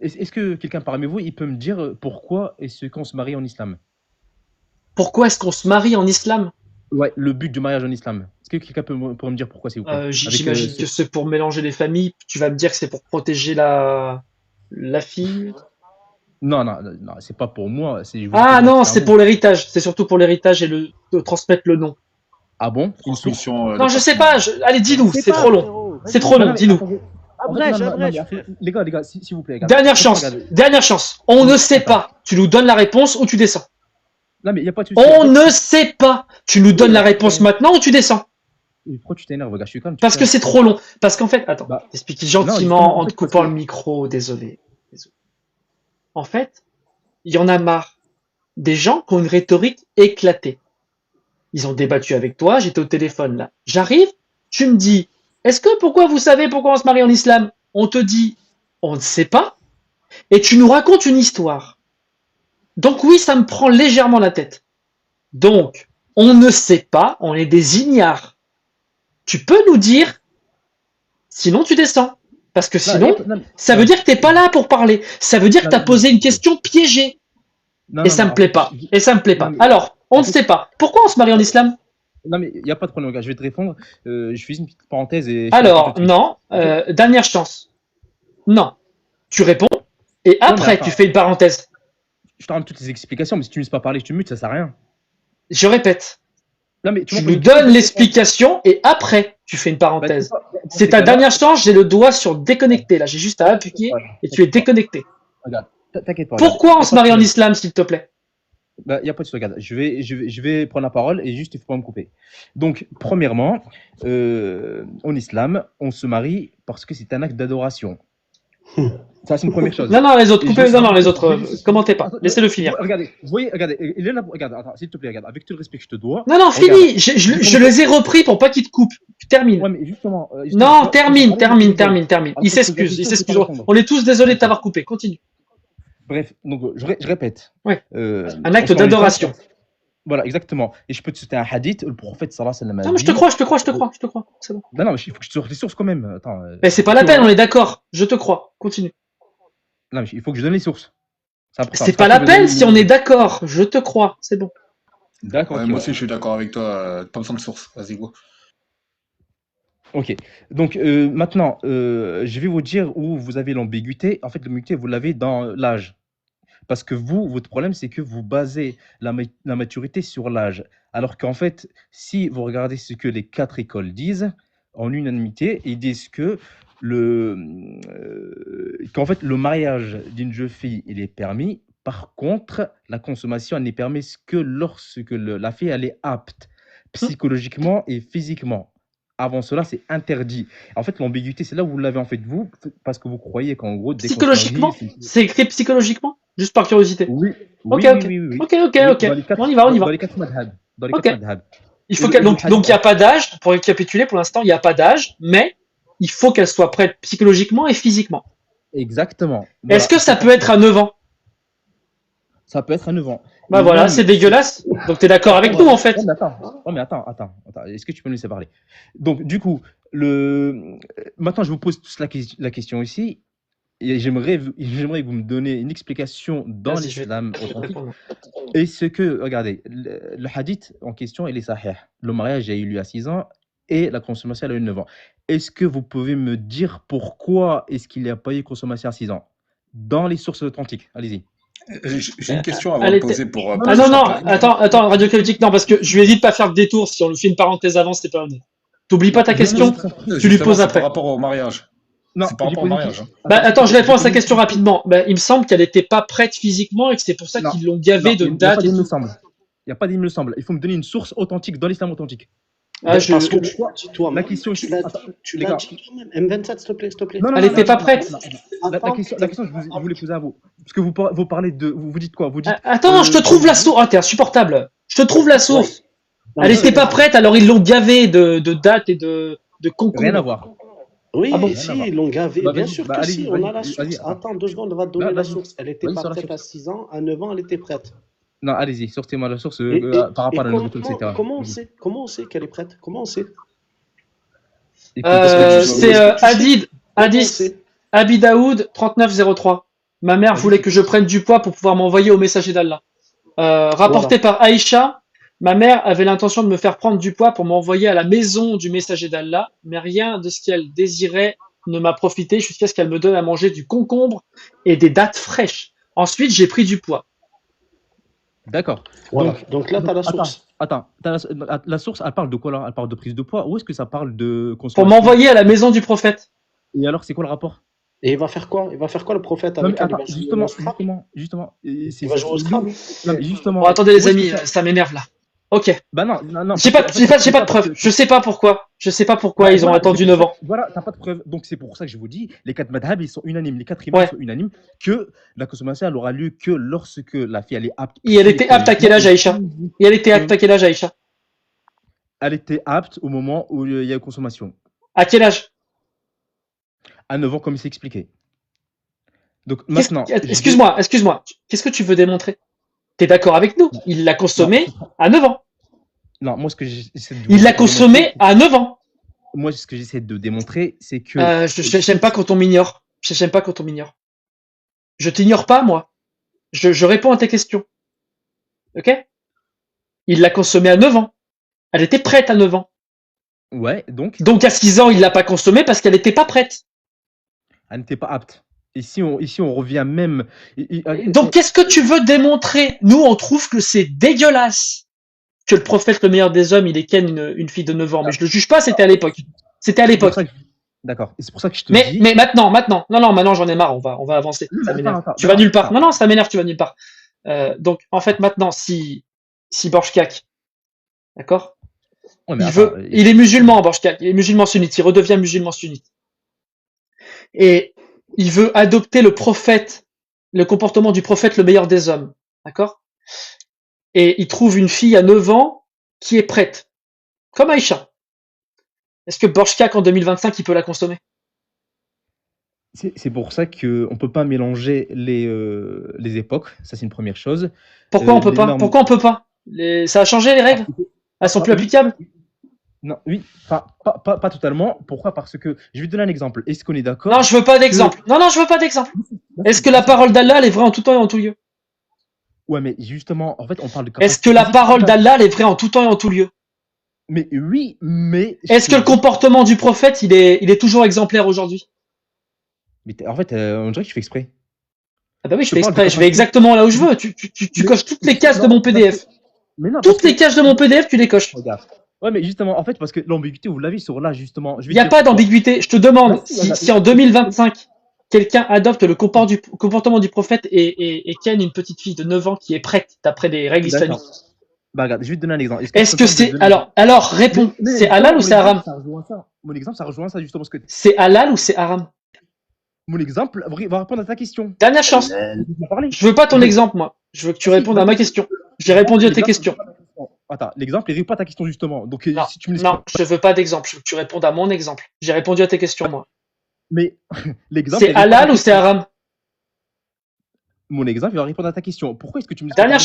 Est-ce que quelqu'un parmi vous, il peut me dire pourquoi est-ce qu'on se marie en islam? Pourquoi est-ce qu'on se marie en islam? Ouais, le but du mariage en islam. Est-ce que quelqu'un peut me dire pourquoi, s'il vous plaît? Avec J'imagine que c'est pour mélanger les familles. Tu vas me dire que c'est pour protéger la fille. Non, non, non, c'est pas pour moi. Je vous ai Ah posé un non, cerveau. c'est pour l'héritage. C'est surtout pour l'héritage et de transmettre le nom. Ah bon? Une source? Transmission Non, de je sais patrimoine. pas. Allez, dis-nous. sais C'est pas, trop long. frérot. C'est Vas-y. trop Non, long. mais Dis-nous. attendez. En fait, Abrège, non, abrège, mais frère. les gars, s'il vous plaît, regardez. Dernière Franchement, chance. regardez. Dernière chance. On ne sait Attends. pas. Tu nous donnes la réponse ou tu descends. Non, mais il n'y a pas de souci. En On fait, ne sait pas. Tu nous donnes la réponse maintenant ou tu descends. pourquoi tu t'énerves, gars? Je suis calme. Parce que c'est trop long. Parce qu'en fait, attends, Bah, explique non, gentiment justement, en en te fait, parce coupant le que. micro. Désolé. Désolé. En fait, il y en a marre. Des gens qui ont une rhétorique éclatée. Ils ont débattu avec toi, j'étais au téléphone là. J'arrive, tu me dis, pourquoi vous savez pourquoi on se marie en islam? On te dit, on ne sait pas, et tu nous racontes une histoire. Donc oui, ça me prend légèrement la tête. Donc, on ne sait pas, on est des ignares. Tu peux nous dire, sinon tu descends. Parce que Non, sinon, non, ça veut dire que t'es pas là pour parler. Ça veut dire que non, tu as posé une question piégée. non, Et non, ça non, me plaît pas. Et ça me plaît non, pas. mais, Alors, on en ne fait, sait pas. Pourquoi on se marie en islam? non, mais il n'y a pas de problème, gars. Je vais te répondre. Je fais une petite parenthèse et je te réponds tout Alors, de suite. non. En fait, Dernière chance. Non. Tu réponds et ouais, mais après, tu attends. fais une parenthèse. Je te rends toutes les explications, mais si tu ne me laisses pas parler, je te mute, ça sert à rien. Je répète. Non, mais tu m'as Tu posé nous une question, donnes je te réponds. l'explication et après, tu fais une Bah, tu sais parenthèse. quoi, dans C'est ces ta cas-là, dernière chance. J'ai le doigt sur déconnecter. Là, j'ai juste à appuyer ouais, et tu es t'inquiète pas. déconnecté. Regarde, t'inquiète pas, regarde. Pourquoi Il on n'y a se pas de marie en problème. islam, s'il te plaît? Bah, il n'y a pas de souci, regarde. Je vais prendre la parole et juste, il ne faut pas me couper. Donc, premièrement, en islam, on se marie parce que c'est un acte d'adoration. Ça, c'est une première chose. Non, non, les autres, Et coupez. Non, non, les autres, commentez pas. Attends, Laissez-le finir. regardez, vous voyez, regardez, il est là, regarde, attends, s'il te plaît, regarde, avec tout le respect que je te dois, Non, non, regarde, fini. Je les ai repris pour pas qu'ils te coupent. Tu termines. ouais, mais justement, Non, tu termine. parlais de football. Il Alors, quand je pose la s'excuse. question, je peux pas Excuse. répondre. On est tous désolés de Ok. t'avoir coupé. Continue. Bref, donc je répète. Ouais. Euh, Un acte on se marie pas d'adoration. parce- Voilà, exactement. Et je peux te citer un hadith, le prophète sallallahu alayhi wa sallam a Non, mais je te dit. crois. C'est bon. Non, non, mais il faut que je te sorte les sources quand même. Attends, Mais c'est pas la peine, on est d'accord. Je te crois. Continue. non, mais il faut que je donne les sources. C'est important. C'est Parce pas qu'après, la vous allez peine si on est d'accord. Je te crois. C'est bon. D'accord, Ouais, ok, moi ouais. aussi, je suis d'accord avec toi. Pas besoin de source. Vas-y, go. Ok. Donc maintenant, je vais vous dire où vous avez l'ambiguïté. En fait, l'ambiguïté, vous l'avez dans l'âge. Parce que vous, votre problème, c'est que vous basez la maturité sur l'âge. Alors qu'en fait, si vous regardez ce que les 4 écoles disent, en unanimité, ils disent que qu'en fait, le mariage d'une jeune fille, il est permis. Par contre, la consommation, elle n'est permise que lorsque la fille, elle est apte psychologiquement et physiquement. Avant cela, c'est interdit. En fait, l'ambiguïté, c'est là où vous l'avez en fait vous, parce que vous croyez qu'en gros, dès qu'on se marie, Psychologiquement? C'est écrit psychologiquement? Juste par curiosité. oui, Ok, oui, ok. oui, oui, oui. Ok, ok, Oui, ok. dans les quatre, On y va. dans les quatre madhab. Dans les Ok. quatre madhab. Il faut Et qu'elle, le donc, hadith, il n'y a pas d'âge. Pour récapituler, pour l'instant, il n'y a pas d'âge, mais il faut qu'elle soit prête psychologiquement et physiquement. exactement. Est-ce Voilà, que ça c'est peut être à 9 ans? ça peut être à 9 ans. Bah Et voilà, même, c'est dégueulasse. Donc t'es d'accord avec nous, en fait. Ouais, mais attends. Ouais, mais attends. Est-ce que tu peux me laisser parler? Donc, du coup, maintenant, je vous pose tous la question ici. Et j'aimerais que vous me donniez une explication dans Vas-y, je vais l'islam te authentique. répondre. Et ce que, regardez, le hadith en question, il est sahih. Le mariage a eu lieu à 6 ans et la consommation elle a eu 9 ans. Est-ce que vous pouvez me dire pourquoi est-ce qu'il n'y a pas eu consommation à 6 ans? Dans les sources authentiques, allez-y. J'ai une question avant Allez, de poser pour. Ah pour non, que ça non, soit clair. attends, Radio Critique, non, parce que je lui ai dit de pas faire de détour. Si on lui fait une parenthèse avant, c'est pas honnête. T'oublies pas ta Non, question? non, Tu lui Justement, poses c'est après. par rapport au mariage. non, C'est par j'ai rapport au posé une mariage. question. Bah attends, je j'ai réponds à posé sa une question rapidement. Bah, il me semble qu'elle n'était pas prête physiquement et que c'est pour ça Non, qu'ils l'ont gavé non, de il n'y a pas dates et d'il me tout. semble. Il n'y a pas d'il me semble. Il faut me donner une source authentique dans l'islam authentique. Ah, Parce que Pourquoi dis-toi, La question tu ici. l'as Attends, tu les l'as gars. dit toi-même. M27, s'il te plaît. Non, Elle était pas prête. La Attends, question, je voulais poser à vous. Parce que vous parlez de. Vous dites quoi? Vous dites. Attends, je te trouve la source. Ah, t'es insupportable. Je te trouve la source. Non, Elle je n'était sais pas pas. prête, alors ils l'ont gavé de dates et de concours. Rien à voir. Oui, Ah bon? Rien à si, voir. ils l'ont gavé. Bah, Bien vas-y, sûr bah, que allez-y, si, on a la vas-y, source. attends. Attends 2 secondes, on va te donner Bah, la vas-y. source. Elle n'était Vas-y, pas sur la prête à source. 6 ans, à 9 ans, elle était prête. Non, allez-y, sortez-moi la source Et par rapport à la comment, nourriture, etc. comment on sait qu'elle est prête? Comment on sait? Écoute, parce que Est-ce que tu C'est dois- Est-ce que tu sais Hadith, comment on Hadith, sait? Abi Daoud 3903. Ma mère Vas-y, voulait que je prenne du poids pour pouvoir m'envoyer au messager d'Allah. Rapporté par Aïcha, ma mère avait l'intention de me faire prendre du poids pour m'envoyer à la maison du messager d'Allah, mais rien de ce qu'elle désirait ne m'a profité jusqu'à ce qu'elle me donne à manger du concombre et des dattes fraîches. Ensuite, j'ai pris du poids. D'accord. Voilà. Donc là, tu as la source. Attends, la source, elle parle de quoi là? Elle parle de prise de poids? Ou est-ce que ça parle de Pour consommation? m'envoyer à la maison du prophète. Et alors, c'est quoi le rapport? Et il va faire quoi? Il va faire quoi le prophète Non, mais avec elle? Il attends, va jouer au Scrabble. justement. Il va jouer au Scrabble. Non, mais justement. Bon, attendez où les est-ce que amis, ça m'énerve là. Ok. Bah non. J'ai parce pas, que, en fait, j'ai pas de parce preuves. que- Je sais pas pourquoi. Je sais pas pourquoi Ouais, ils ont voilà, attendu c'est 9 pour ans. ça- Voilà, t'as pas de preuve. Donc c'est pour ça que je vous dis, les 4 madhab, ils sont unanimes. Les 4 imams Ouais. sont unanimes que la consommation, elle aura lieu que lorsque la fille, elle est apte. Et elle était apte à quel âge, Aïcha? Et elle était apte à quel âge, Aïcha? Elle était apte au moment où il y a eu consommation. À quel âge? À 9 ans, comme il s'est expliqué. Donc maintenant. Excuse-moi. Qu'est-ce que tu veux démontrer? T'es d'accord avec nous? Il l'a consommé à 9 ans. Non, moi, ce que j'essaie de. Il l'a consommé à 9 ans. Moi, ce que j'essaie de démontrer, c'est que. J'aime pas quand on m'ignore. J'aime pas quand on m'ignore. Je t'ignore pas, moi. Je réponds à tes questions. Ok? Il l'a consommé à 9 ans. Elle était prête à 9 ans. Ouais, donc. Donc à 6 ans, il l'a pas consommé parce qu'elle était pas prête. Elle n'était pas apte. Ici, on revient même. Donc qu'est-ce que tu veux démontrer? Nous, on trouve que c'est dégueulasse que le prophète, le meilleur des hommes, il ait ken une fille de 9 ans. Mais je le juge pas, c'était à l'époque. C'était à l'époque. D'accord. Et c'est pour ça que je te Mais, dis. mais maintenant, maintenant j'en ai marre, on va avancer. Ça m'énerve. Tu vas nulle part. Non, ça m'énerve, tu vas nulle part. Donc, en fait, maintenant, si Borchkak, d'accord? Ouais, mais il est musulman, Borchkak. Il est musulman sunnite. Il redevient musulman sunnite. Et il veut adopter le prophète, le comportement du prophète, le meilleur des hommes. D'accord? Et il trouve une fille à 9 ans qui est prête. Comme Aïcha. Est-ce que Borchkak, en 2025, il peut la consommer? C'est pour ça qu'on ne peut pas mélanger les époques. Ça, c'est une première chose. Pourquoi on peut pas? Pourquoi on peut pas? Ça a changé, les règles? Elles sont plus applicables? Non, oui, enfin, pas totalement. Pourquoi? Parce que, je vais te donner un exemple. Est-ce qu'on est d'accord? Non, je veux pas d'exemple. Non, je veux pas d'exemple. Est-ce que la parole d'Allah, elle est vraie en tout temps et en tout lieu? Ouais, mais justement, en fait, on parle de... Est-ce que la parole d'Allah, elle est vraie en tout temps et en tout lieu? Mais oui, mais... Est-ce que le comportement du prophète, il est toujours exemplaire aujourd'hui? Mais en fait, on dirait que tu fais exprès. Ah bah oui, je fais exprès. Je vais exactement là où je veux. Tu coches toutes les cases de mon PDF. Toutes les cases de mon PDF, tu les coches. Regarde. Ouais, mais justement, en fait, parce que l'ambiguïté, vous l'avez sur là, justement. Il n'y a pas d'ambiguïté. Je te demande si en 2025, quelqu'un adopte le comportement du prophète et ken une petite fille de 9 ans qui est prête d'après les règles islamiques. Bah regarde, je vais te donner un exemple. Est-ce que c'est... Alors, réponds. C'est halal ou c'est haram? Mon exemple, ça rejoint ça, justement. C'est halal ou c'est haram? Mon exemple va répondre à ta question. Dernière chance. Je veux pas ton exemple, moi. Je veux que tu répondes à ma question. J'ai répondu à tes questions. Attends, l'exemple, il répond pas à ta question, justement. Donc, non, si tu me laisses non, je veux pas d'exemple. Je veux que tu répondes à mon exemple. J'ai répondu à tes questions, moi. Mais l'exemple... C'est halal ou c'est haram? Mon exemple, il va répondre à ta question. Pourquoi est-ce que tu me laisses... Dernière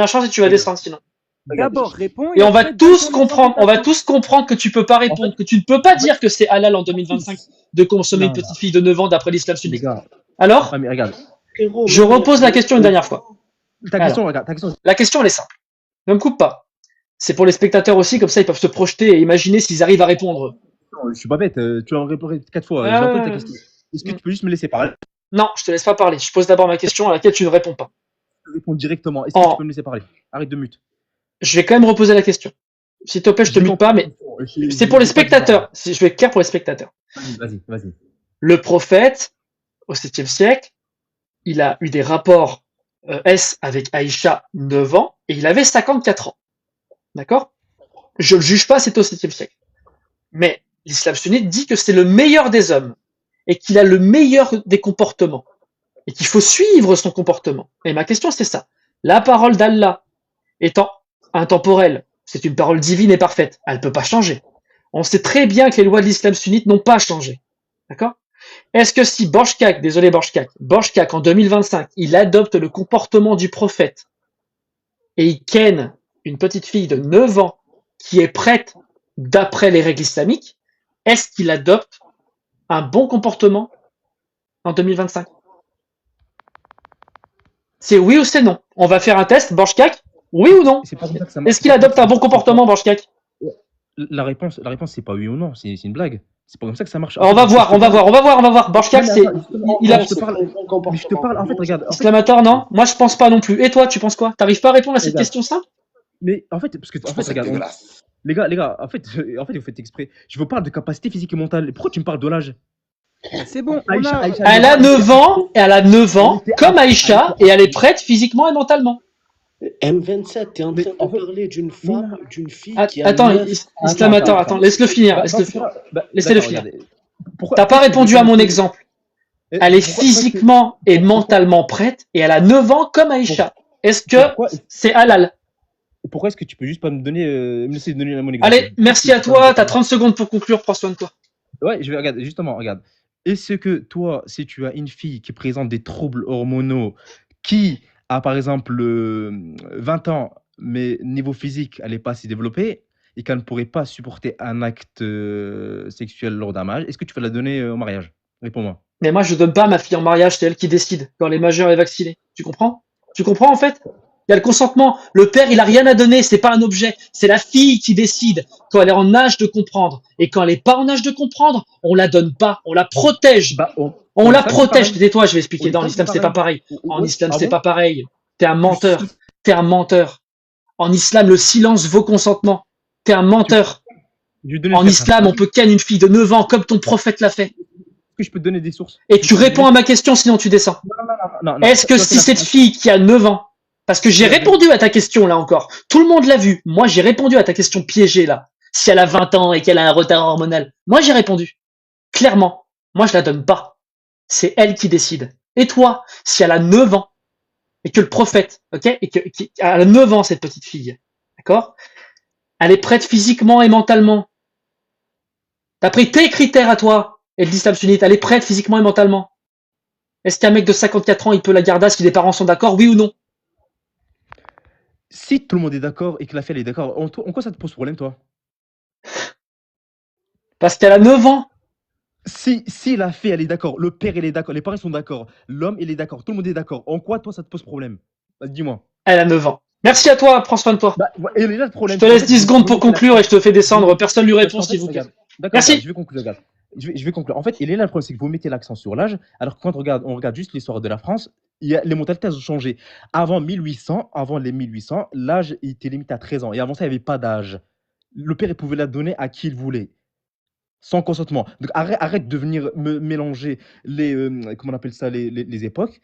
chance et tu vas descendre sinon. D'abord, réponds. Et on va tous comprendre que tu peux pas répondre, que tu ne peux pas dire que c'est halal en 2025 de consommer une petite fille de 9 ans d'après l'islam sunnite. Alors, mais regarde. Je repose la question une dernière fois. Ta question, la question, elle est simple. Ne me coupe pas. C'est pour les spectateurs aussi, comme ça ils peuvent se projeter et imaginer s'ils arrivent à répondre. Non, je suis pas bête, tu en réponds 4 fois. J'ai entendu ta question. Est-ce que tu peux juste me laisser parler? Non, je te laisse pas parler. Je pose d'abord ma question à laquelle tu ne réponds pas. Je réponds directement. Est-ce que tu peux me laisser parler? Arrête de mute. Je vais quand même reposer la question. S'il te plaît, je te mute pas, mais c'est pour les spectateurs. Je vais être clair pour les spectateurs. Vas-y. Le prophète, au 7e siècle, il a eu des rapports avec Aïcha 9 ans et il avait 54 ans. D'accord? Je ne le juge pas, c'est au 7e siècle. Mais l'islam sunnite dit que c'est le meilleur des hommes et qu'il a le meilleur des comportements et qu'il faut suivre son comportement. Et ma question, c'est ça. La parole d'Allah étant intemporelle, c'est une parole divine et parfaite. Elle ne peut pas changer. On sait très bien que les lois de l'islam sunnite n'ont pas changé. D'accord? Est-ce que si Borchkak en 2025, il adopte le comportement du prophète et il ken une petite fille de 9 ans qui est prête d'après les règles islamiques, est-ce qu'il adopte un bon comportement en 2025? C'est oui ou c'est non. On va faire un test, Borchkak. Oui ou non? C'est pas comme ça que ça marche. Est-ce qu'il adopte un bon comportement, Borchkak? La réponse, c'est pas oui ou non, c'est une blague. C'est pas comme ça que ça marche. On va voir. Borchkak, c'est. Il a. Je te parle, en fait, regarde. Exclamateur, non? Moi, je pense pas non plus. Et toi, tu penses quoi? T'arrives pas à répondre à cette Regarde. question simple? Mais en fait, parce que, en fait, C'est regarde, dégueulasse. les gars, en fait, vous faites exprès. Je vous parle de capacité physique et mentale. Pourquoi tu me parles de l'âge? C'est bon, Aïcha, Elle a 9 ans, comme Aïcha, et elle est prête physiquement et mentalement. M27, t'es en train en de fait, parler d'une femme, d'une fille qui a Attends, 9 Isklamateur, attends, laisse-le finir. Laissez-le finir. T'as pas répondu à mon exemple. Elle est physiquement et mentalement prête, et elle a 9 ans comme Aïcha. Est-ce que c'est halal? Pourquoi est-ce que tu peux juste pas me laisser donner mon exemple? Allez, merci à toi, t'as 30 secondes pour conclure, prends soin de toi. Ouais, je vais regarder, justement, regarde. Est-ce que toi, si tu as une fille qui présente des troubles hormonaux, qui a par exemple 20 ans, mais niveau physique, elle n'est pas assez développée, et qu'elle ne pourrait pas supporter un acte sexuel lors d'un mariage, est-ce que tu vas la donner au mariage? Réponds-moi. Mais moi, je donne pas ma fille en mariage, c'est elle qui décide quand elle est majeure et vaccinée. Tu comprends? Tu comprends en fait? Il y a le consentement. Le père, il a rien à donner, c'est pas un objet. C'est la fille qui décide quand elle est en âge de comprendre. Et quand elle est pas en âge de comprendre, on la donne pas, on la protège. Bah, On la ça, c'est protège. pareil. Tais-toi, je vais expliquer. Oui, Dans ça, l'islam, c'est c'est pas pareil. pareil. En Ouais. islam, Ah c'est bon? pas pareil. T'es un menteur. T'es un menteur. En islam, le silence vaut consentement. T'es un menteur. Je vais donner En le islam, on peut ken une fille de 9 ans comme ton prophète l'a fait. Est-ce que je peux te donner des sources? Et tu réponds à ma question, sinon tu descends. Non, Est-ce que si cette fille qui a 9 ans, parce que j'ai répondu à ta question là encore, tout le monde l'a vu, moi j'ai répondu à ta question piégée là, si elle a 20 ans et qu'elle a un retard hormonal, moi j'ai répondu, clairement, moi je la donne pas, c'est elle qui décide. Et toi, si elle a 9 ans, et que le prophète, ok, elle a 9 ans cette petite fille, d'accord, elle est prête physiquement et mentalement, d'après tes critères à toi, et l'islam sunnite, elle est prête physiquement et mentalement. Est-ce qu'un mec de 54 ans, il peut la garder si les parents sont d'accord, oui ou non? Si tout le monde est d'accord et que la fille elle est d'accord, en quoi ça te pose problème, toi? Parce qu'elle a 9 ans. Si la fille elle est d'accord, le père il est d'accord, les parents sont d'accord, l'homme il est d'accord, tout le monde est d'accord, en quoi toi ça te pose problème? Dis-moi. Elle a 9 ans. Merci à toi, prends soin de toi. Bah, et là, le problème, Je te laisse 10 secondes pour conclure et je te fais descendre. Personne lui répond, s'il vous plaît. D'accord, Merci. je vais conclure, regarde. Je vais conclure. En fait, il est là le problème, c'est que vous mettez l'accent sur l'âge, alors que quand on regarde juste l'histoire de la France, les mentalités elles ont changé. Avant les 1800, l'âge était limité à 13 ans. Et avant ça, il n'y avait pas d'âge. Le père, il pouvait la donner à qui il voulait, sans consentement. Donc arrête de venir mélanger comment on appelle ça, les époques.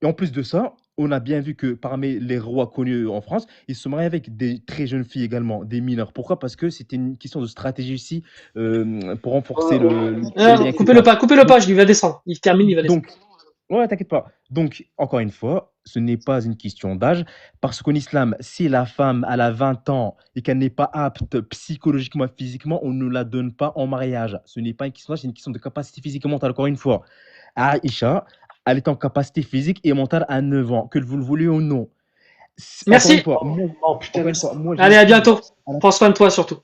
Et en plus de ça, on a bien vu que parmi les rois connus en France, ils se mariaient avec des très jeunes filles également, des mineurs. Pourquoi? Parce que c'était une question de stratégie aussi pour renforcer le lien, Coupez etc. le pas, il va descendre. Il termine, il va descendre. Donc, ouais, t'inquiète pas. Donc, encore une fois, ce n'est pas une question d'âge, parce qu'en islam, si la femme elle a 20 ans et qu'elle n'est pas apte psychologiquement, physiquement, on ne la donne pas en mariage. Ce n'est pas une question d'âge, c'est une question de capacité physique et mentale. Encore une fois, Aïcha, elle est en capacité physique et mentale à 9 ans, que vous le voulez ou non. Merci. Encore une fois, Oh putain, encore une fois, moi, Allez, à bientôt. Prends soin de toi surtout.